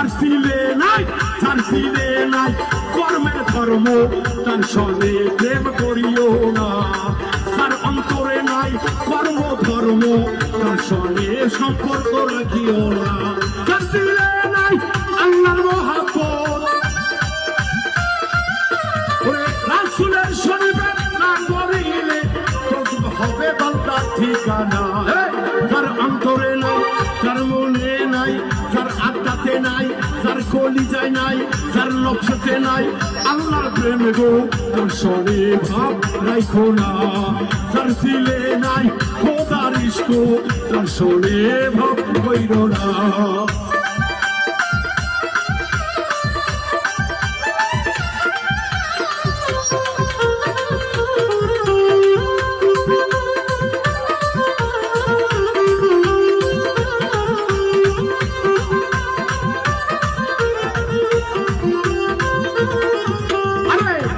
তার সিলে নাই, তার সিলে নাই কর্মের ধর্ম, তার সনে প্রেম করিও না। তার অন্তরে নাই কর্ম ধর্ম, তার সনে সম্পর্ক রাখিও না। তার সিলে নাই আল্লাহর মহাব্বত, রাসূলের শরীয়ত না করিলে তবে হবে বান্দার ঠিকানা। তার অন্তরে নাই, তার মনে নাই, তার আত্মাতে নাই, তার কলিজায় নাই, তার নকশাতে নাই আল্লাহর প্রেম গো। তার সনে ভাব রাখো না, তার দিলে নাই খোদার ইশক, তার সনে ভাব কইরো না।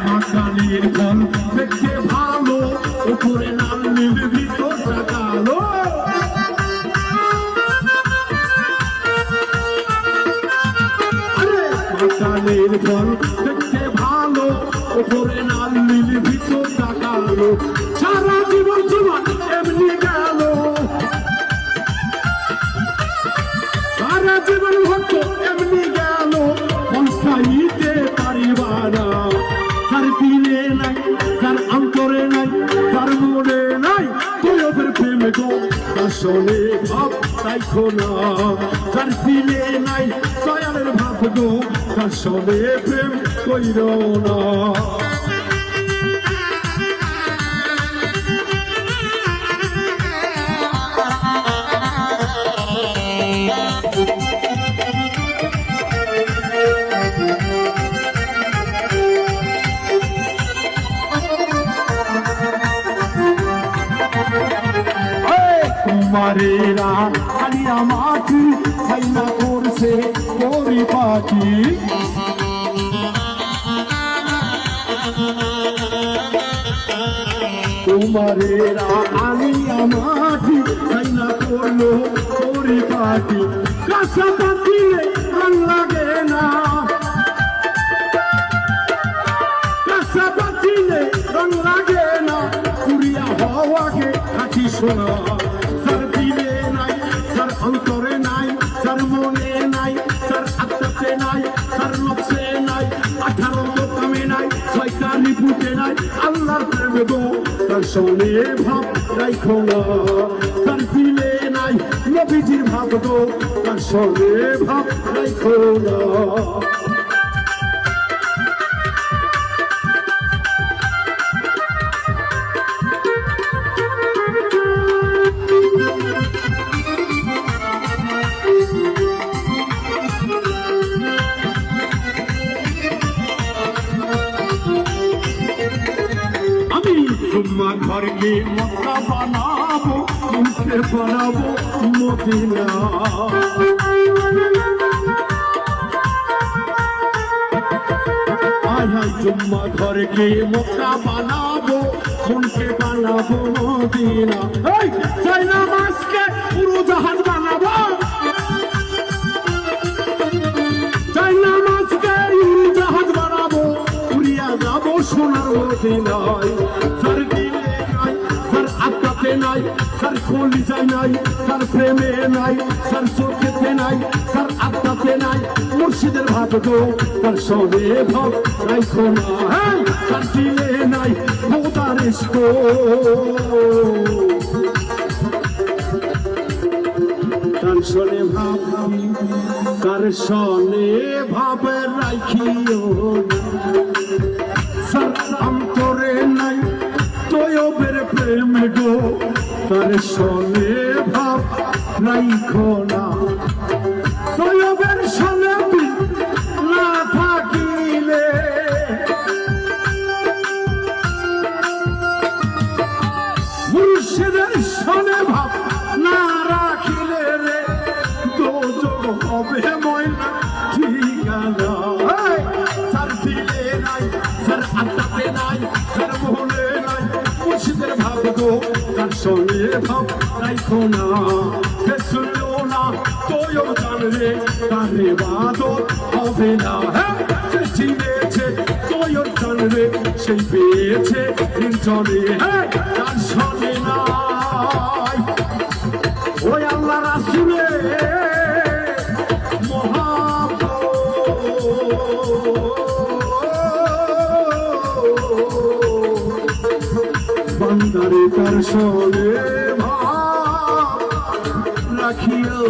মাকালের ফল দেখতে ভালো, উপরে লাল নীল ভিতরটা কালো। মাকালের ফল দেখতে ভালো, উপরে লাল নীল ভিতরটা কালো। সারা জীবন জীবন এমনি গেল, সারা জীবন ভক্ত এমনি গেল, পৌঁছাইতে পারিবা না। তার দিলে নাই, তার অন্তরে নাই, তার মনে নাই তোর প্রেম গো। তার সনে ভাব রাখো না, তার দিলে নাই দয়ালের ভাব গো। তার সনে প্রেম কইরো না। কুমারেরা কালিয়া মাটি ছাইনা করছে পরিপাটি। কুমারেরা কালিয়া মাটি ছাইনা করলো পরিপাটি। কাঁচা পাতিলে রং লাগে না, কাঁচা পাতিলে রং লাগে না, পুরিয়া হওয়াকে খাঁটি সোনা। তার দিলে নাই, তার অন্তরে নাই, তার মনে নাই, তার আত্মাতে নাই, তার নকশে নাই, 18 দোকামে নাই, 6টা রিপুটে নাই আল্লাহর প্রেম গো। তার সনে ভাব রাখো না, তার দিলে নাই নবীজির ভাব গো। তার সনে ভাব রাখো না। জুম্মা ঘরকে মক্কা বানাবো, মুখে বানাবো মদিনা। আয় হায় জুম্মা ঘরকে মক্কা বানাবো, মুখে বানাবো মদিনা। এই তাই নামাজকে পুরো জাহাজ বানাবো, তাই নামাজকে পুরো জাহাজ বানাবো, উড়িয়া যাবো সোনার মদিনায়। তার দিলে নাই, তার আত্মাতে নাই, তার কলিজায় নাই, তার প্রেমে নাই, তার চোখেতে নাই, তার আত্মাতে নাই মুর্শিদের ভাব গো। তার সনে ভাব রাখো না, তার দিলে নাই খোদার ইশক। তার সনে ভাব, তার সনে ভাব রাখিও না। তার অন্তরে নাই তয়বের প্রেম গো। তার সনে ভাব রাখো না, তয়বের সনে না থাকিলে মুর্শিদের সনে ভাব না রাখিলে রে দোজখ হবে ময়লা ঠিকানা। তার দিলে নাই, তার আত্মাতে নাই, তার মনে নাই মুর্শিদের ভাব গো। তার সনে ভাব রাখো না, শুনলো না তোয়ও জান রে চলে তার ইবাদত হবে না। হ্যাঁ, যে চিনেছে তোর চলে সেই পেয়েছে চলে। হ্যাঁ, তার চলে নাই ওই আল্লাহ রাসূলে বান্দারে তার সঙ্গে ভাব রাখিও।